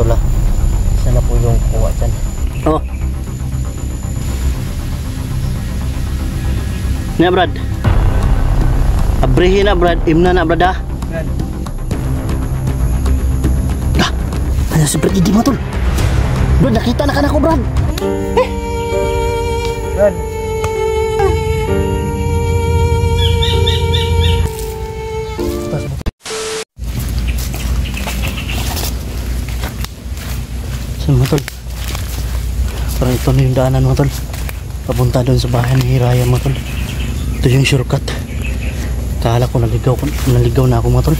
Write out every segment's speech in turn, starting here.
tol ah. Sana po yung kuha dyan. Oh. Nga Brad. Abrihin na Brad. Imna na Brad ah. Brad. Dah. Ano si Brad hindi mo tol. Brad nakita na ka na ko Brad. Brad. Saan mo tol? Parang ito na yung daanan mo tol. Papunta doon sa bahay ni Hiraya mo tol. Ito yung shortcut. Kala ko naligaw na ako mo tol.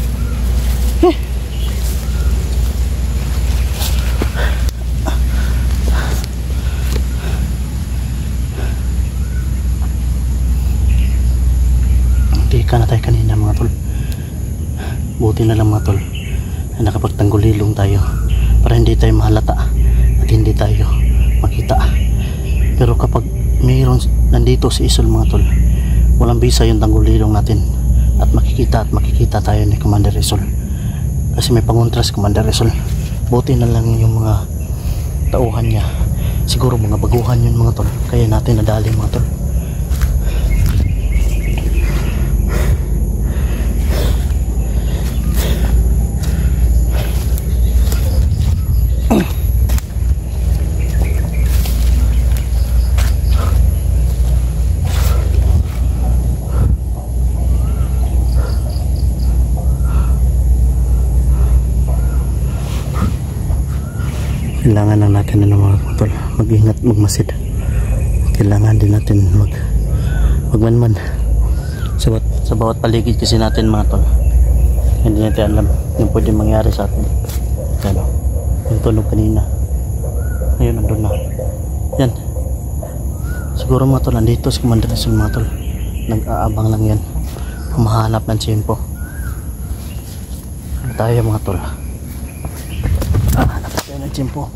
Hindi ka na tayo kanina mga tol. Buti na lang mga tol na nakapagtanggulilong tayo para hindi tayo mahalata at hindi tayo makita. Pero kapag mayroon nandito si Isol mga tol, walang bisa yung tanggulilong natin at makikita tayo ni Commander Isol kasi may pangontras Commander Isol. Buti na lang yung mga tauhan niya, siguro mga baguhan yun mga tol, kaya natin nadali mga tol. Kailangan lang natin na mga tol mag-ingat, magmasid. Kailangan din natin magmanman sa bawat paligid kasi natin mga tol. Hindi natin alam yung pwede mangyari sa atin. Yan, yung tunog kanina ayun, andun na yan. Siguro mga tol andito si Commander Isol mga tol, nag-aabang lang yan, humahanap ng tiyempo. Tayo mga tol, hanap tayo ng tiyempo.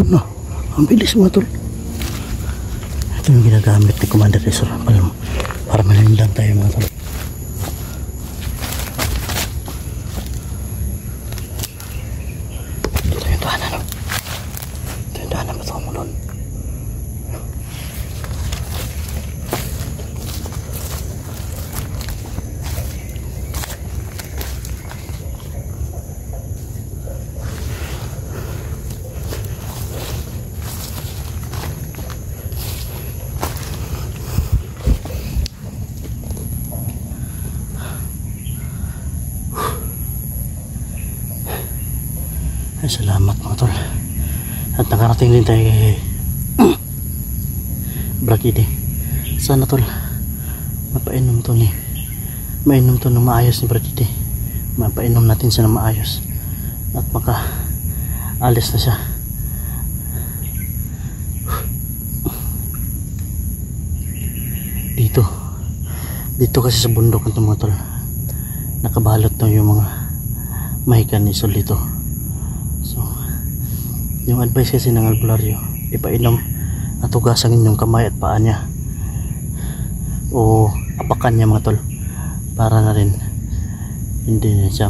Doon na, ang bilis mga tol. Ito yung ginagamit ni Commander Isol para malinlang tayo mga tol. Ito yung daanan, no? Ito yung daanan ba ito mo doon? Ay, salamat mga tol. At nakarating din tayo kay Brakide. Sana tol mapainom to mainom to ng maayos ni Brakide. Mapainom natin siya ng maayos at maka alis na siya. Dito kasi sa bundok ito mga tol, nakabalot na yung mga mahikan ni Isol dito. So yung advice kasi ng albularyo, ipainom at hugasan yung kamay at paa niya o apakan niya mga tol, para na rin hindi na siya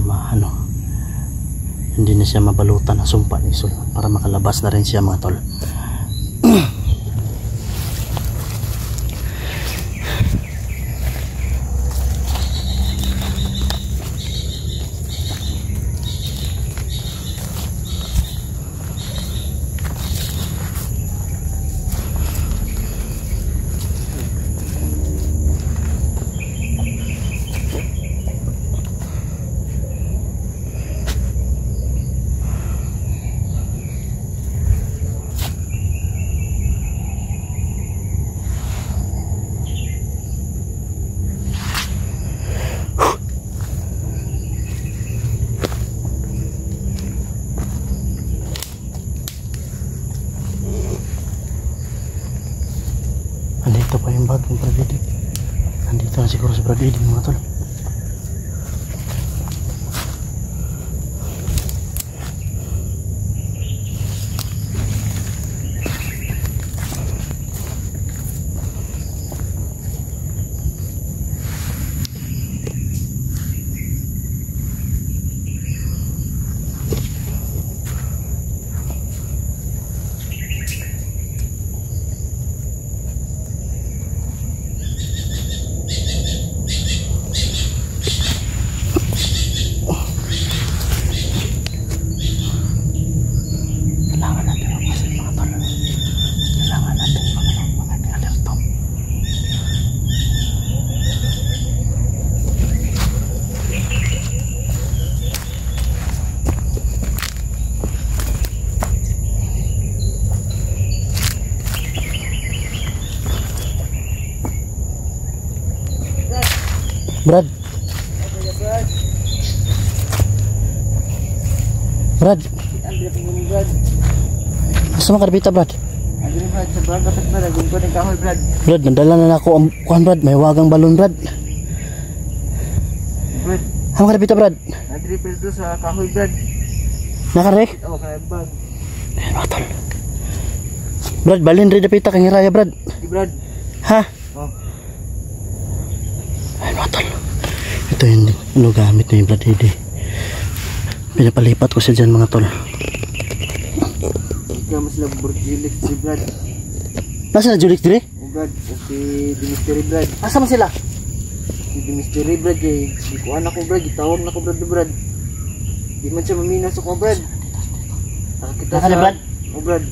hindi na siya mabalutan ng sumpa ni Isol, para makalabas na rin siya mga tol. Andito pa yung bag ng Bradley. Andito na siguro si Bradley mga tol. Brad. Brad. Asa man karbita, Brad? Brad, nandala na ako ang kuhan, Brad. May wagang balon, Brad. Brad. Asa man karbita, Brad? Nadripil to sa kahoy, Brad. Nakare? Oo, kaya bag. Ayan, matol. Brad, balin rin dapita kang hiraya, Brad. Di, Brad. Ha? Oh. Ayan, matol. Ito yung ano gamit na yung Brad Hidi. Pinapalipat ko siya dyan, mga tol. Ikaw mas labor Julix, di, Brad. Nasa na Julix dire? Oh, Brad. Si Dimisteri, Brad. Asa man sila? Si Dimisteri, Brad. Di ko anak ko, Brad. Gitawag na ko, Brad, Brad. Di man siya maminas ako, Brad. Nakakita Nakala, siya. Brad? Oh, Brad.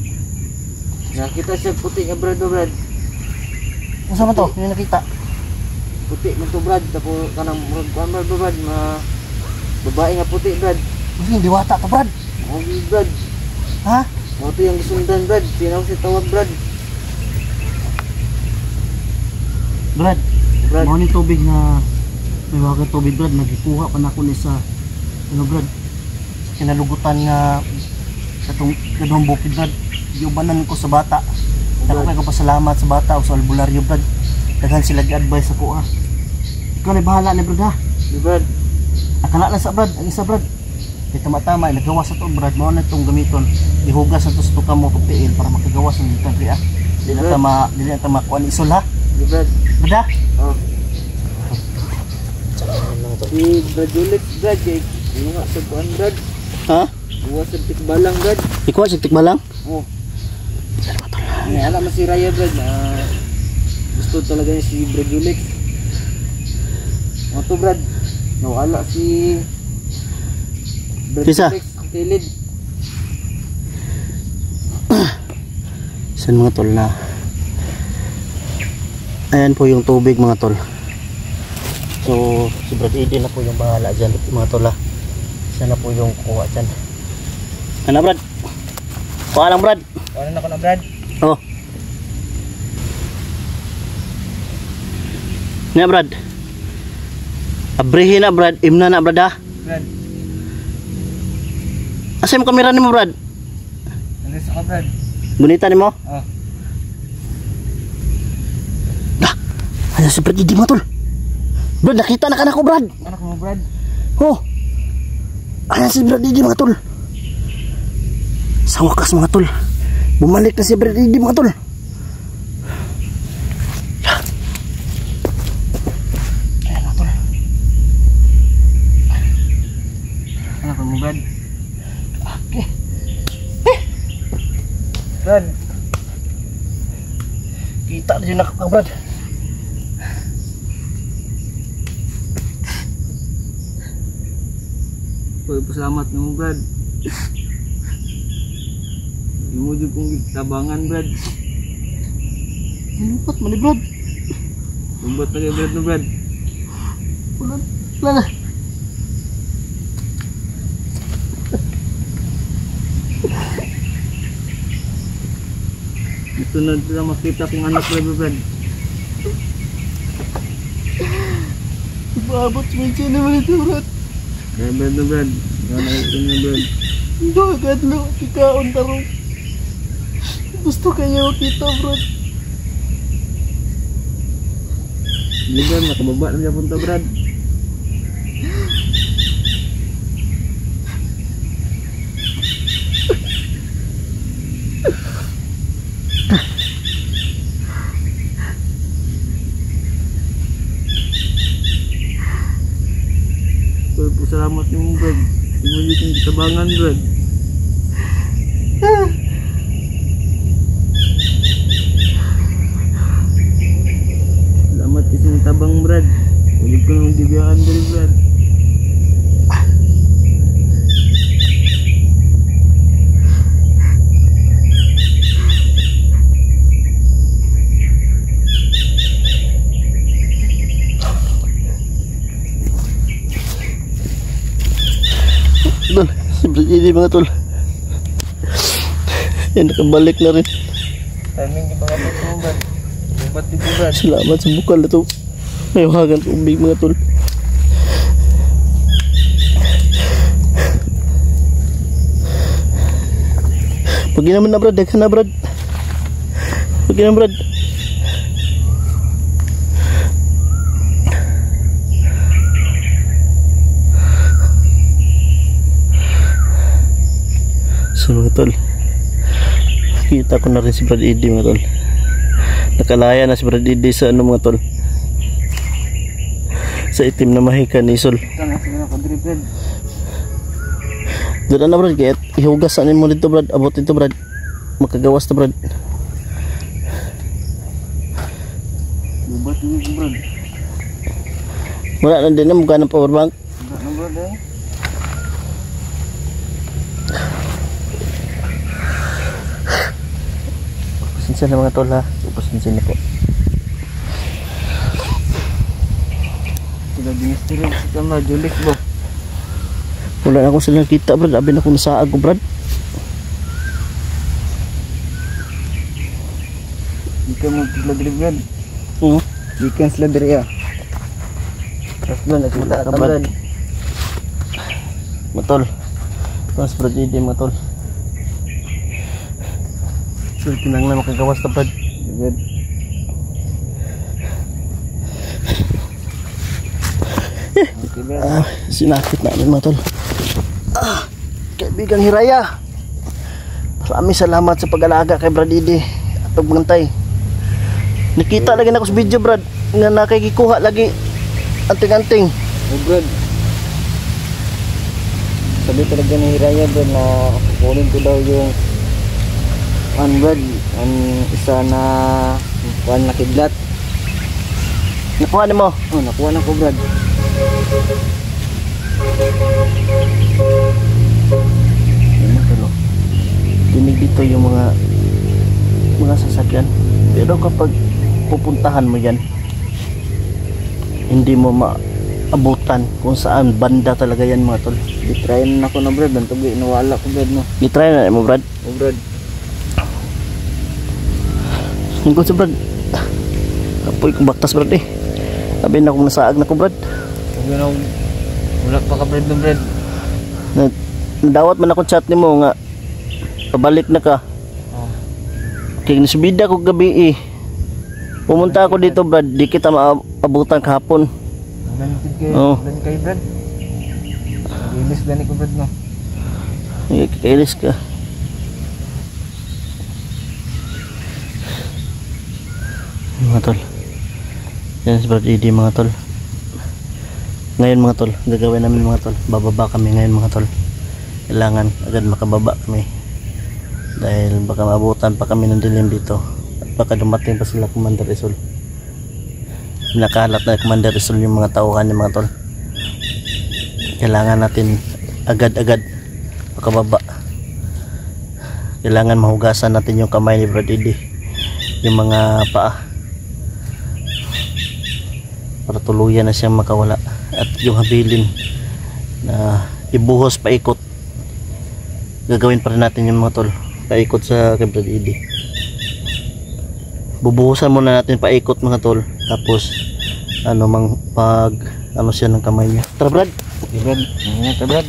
Nakakita siya puti nga, Brad, oh, Brad. Asa man to? Yung nakita? Puti man to, Brad. Tapos kanang kuan, Brad. Babae nga puti, Brad. Kasi hindi wata to, Brad. Oh, Brad. Ha? Mo to yung gisundan, Brad. Sinaw si tawag, Brad. Brad, Brad. mo ni tubig na may wagang tubig, Brad. Nagikuha pa na ako ni sa ano, Brad. Kinalugutan nga katong bukid, Brad. Giubanan ko sa bata. Ako kay ko pasalamat sa bata o sa albularyo, Brad. Daghan sila gi-advise ako, ha. Ikaw na bahala ni, Brad, ha. Di, Brad. Akala lang sa, Brad, ang isa, Brad. Kaya tama-tama, nagawa sa to, Brad. Mao na itong gamiton. Ihugas na to sa tukang mo tiil para makagawas ng country, ha. Dili na tama kuan isol, ha. Di, Brad. Brad, ha. Oh. Si Brad Julix, Brad. Ano nga sa kuan, Brad? Ha? Buwa sa tikbalang, Brad. Ikaw, sigtik ba lang? Oh. May alam mo si Raya, Brad. Gusto talaga niya si Brad Julix. Ano to, Brad? Nawala si Brad Kisa? Julix. Kilid. Saan mga tol na? Ayan po yung tubig, mga tol. So, si Brad Eden na po yung bahala dyan, mga tol, ha. Siya na po yung kuha dyan. Ano, Brad? Kuha lang, Brad. Ano na ko na, Brad? Oh. Nga, Brad. Abrihin na, Brad. Imna na, Brad, ha. Brad. Asa yung kamera ni mo, Brad? Nandun sa ka, Brad. Gunita ni mo? Oh. Dah. Ano si Brad Eden, mga tol? Brad, nakita na ka na ko, Brad. Ano ko mo, Brad? Oh. Ayan si Brad Eden, mga tol. Sa wakas, mga tol. Bumalik na si Brad Eden, mga tol. Ayan, mga tol. Ano ko mo, Brad? Okay. Brad. Kita na yun nakaka, Brad. Pasalamat mo, Brad. Imujud kong tabangan, Brad. Lupat man ni Brad. Lumbat na kayo, Brad, no, Brad. Wala na. Ito na sila makita kong anak, Brad, Brad. Ipaabot sa mga naman ito, Brad. Kaya, Brad, no, Brad. Nga na ito na, Brad. Bagad lo, ikaon tarong. Gusto kayo kita, Brad. Hindi, Brad, nakababa na siya punta, Brad. Salamat mo, Brad. Imuli kong kitabangan, Brad. Salamat kasi ng tabang, Brad. Ulit ko nang dibiyakan dali, Brad. Tol, simple ini mga tol. Yan, nakabalik na rin. Timing di mga mo, Brad. Lubat di, Brad. Salamat sa bukal na to. May wagan tubig, mga tol. Huwag naman na Brad, daghan na Brad. Huwag na Brad. So mga tol, kita ko na rin si Brad Eddie mga tol. Nakalaya na si Brad Eddie sa ano mga tol, sa itim na mahika ni Sol. Doon na Brad, kaya ihugasan mo dito Brad, abot dito Brad, makagawas na Brad. Bubat ini Brad. Wala na din na mukha ng power bank. Wala na Brad eh. Pasensya na mga tol ha, pasensya na po. Sudah dinestirin sama Julik ba? Wala na akong silang kita Brad, abi na akong nasaag ko Brad. Ika mo tigladri Brad. Ikan Sladri ya. Terus Brad, Wala ka Brad. Matol, mas Brad Eddie matol. So kinanglan makagawas na Brad. Brad. Okay Brad. Sinakit namin mga tol. Kaibigang Hiraya, maraming salamat sa pag-alaga kay Brad Eddie at pagbantay. Nakita lagi na ako sa video Brad, nga nakikikuha lagi anting-anting. Oh Brad. Sabi talaga ni Hiraya Brad na kunin ko daw yung Brad, ang isa na kuhan na kidlat. Nakuha ni mo? Oh, nakuha na ko Brad. Ano tol? Dinig dito yung mga sasakyan. Pero kapag pupuntahan mo yan, hindi mo maabutan kung saan banda talaga yan mga tol. Di-try na ako na Brad, ang tugi nawala ko Brad no. I-try na mo Brad. Oh Brad. Hingkod sa Brad, apoy kong baktas Brad eh. Sabi na kung nasaag na ko Brad. Sabi na wala pa ka Brad no Brad. Nadawat man ako chat ni mo nga pabalik na ka. Kaya nisubida ko gabi eh. Pumunta ako dito Brad, di kita maabutan kahapon. Nanitid kayo, Oo. Brad kayo Brad. Nag-ilis gani ko Brad no. Kailis ka. Mga tol, yan si Brad Eddie mga tol. Ngayon mga tol, gagawin namin mga tol, bababa kami ngayon mga tol. Kailangan agad makababa kami dahil baka maabutan pa kami ng dilim dito at baka dumating pa sila Commander Rizal. Nakahalat na Commander Rizal yung mga tauhan ng mga tol. Kailangan natin agad-agad makababa. Kailangan mahugasan natin yung kamay ni Brad Eddie, yung mga paa, para tuluyan na siyang makawala. At yung habilin na ibuhos paikot, gagawin pa rin natin yung mga tol, paikot sa kay Brad Eddie. Bubuhusan muna natin paikot mga tol, tapos pag siya ng kamay niya. Tara Brad. Okay Brad, ngayon ka Brad.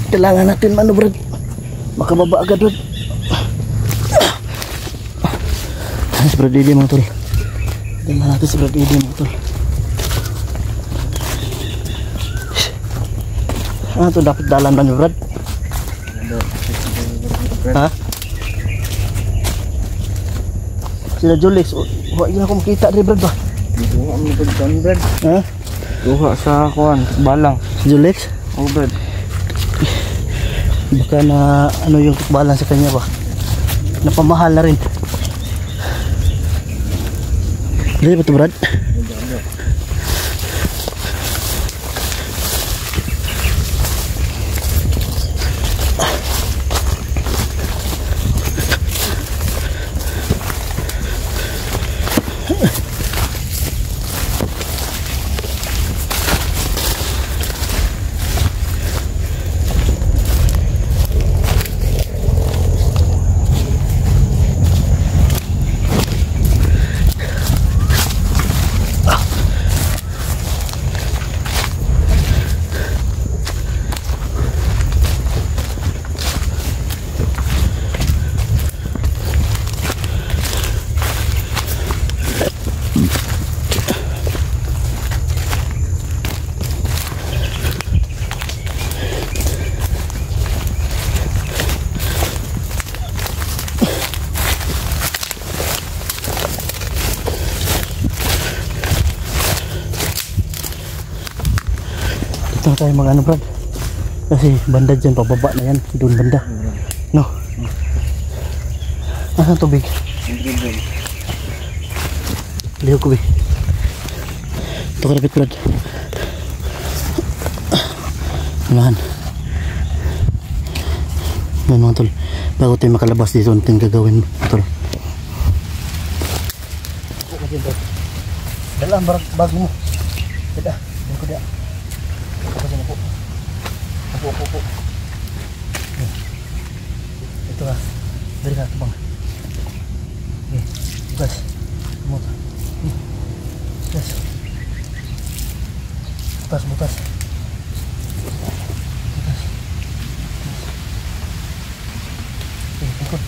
Kailangan natin Brad, makababa agad Brad. Si Brad Eddie mga tol, tingnan natin si Brad Eddie mga tol. Ito dapat dalan na ni Brad. Ha? Sila Julix, huwag yun ako makita rin Brad ba? Duha mo Brad Brad. Ha? Duha sa kuhan, balang. Julix? Oh Brad. Baka na yung tukbalan sa kanya ba, napamahal na rin. Dali ba ito Brad? Dito na tayo mga ano Brad. Kasi banda dyan, pababa na yan. Doon banda. No? Nasaan tubig? Liho ko, Bi. Ito karapit, Brad. Unahan. Yan mga tol. Bago tayo makalabas dito, ano tayong gagawin, tol? Dala ang bag mo. Dala. Dala ko dala. Ako dyan po. Upo. Ito ha. Dari ka, tabang. Okay. Bukas. Kumot. Bukas. Bukas. Okay, ikut.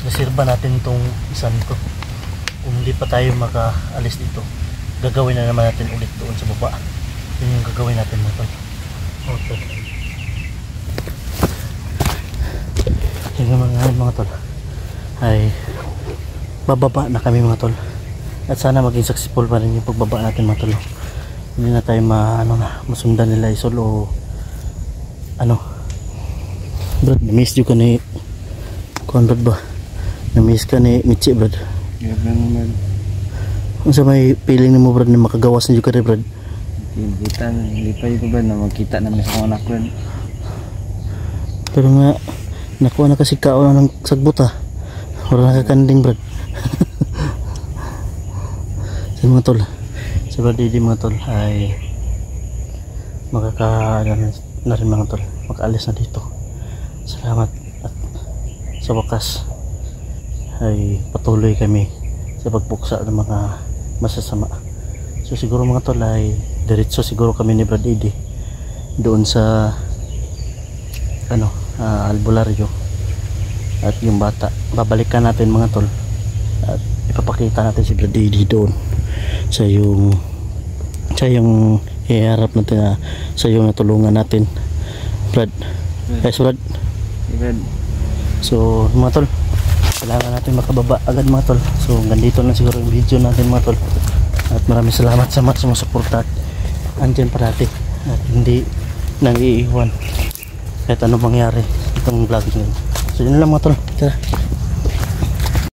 Reserba natin itong isan to. Kung hindi pa tayo makaalis dito, gagawin na naman natin ulit doon sa baba. Yun yung gagawin natin mga tol. Okay. Yung mga tol ay bababa na kami mga tol. At sana maging successful pa rin yung pagbaba natin mga tol. Hindi na tayo masundan nila Isol o ano. Brad, na-miss nyo ka ni Conrad ba? Na-miss ka ni Michi, Brad? Yeah, man. Kung sa may feeling mo, Brad, na makagawas na ka rin, Brad? Hindi pa ito, Brad, na magkita namin sa mga anak, Brad. Pero nga, nakuha na kasi kaon ng sagbot ha. Wala nakakanding, Brad. Sa mga tol, sa Brad Didi mga tol ay na rin mga tol, makaalis na dito. Salamat. At sa wakas ay patuloy kami sa pagpuksa ng mga masasama. So siguro mga tol ay diretso siguro kami ni Brad Didi doon sa albularyo. At yung bata babalikan natin mga tol at ipapakita natin si Brad Didi doon sa yung iharap natin sa yung natulungan natin, Brad. Yes, Brad. So mga tol, kailangan natin makababa agad mga tol. So ganito na siguro yung video natin mga tol. At maraming salamat sa mga sumusuporta at andyan parati at hindi nang iiwan kahit ano mangyari itong vlog nyo. So yun lang mga tol. Tara.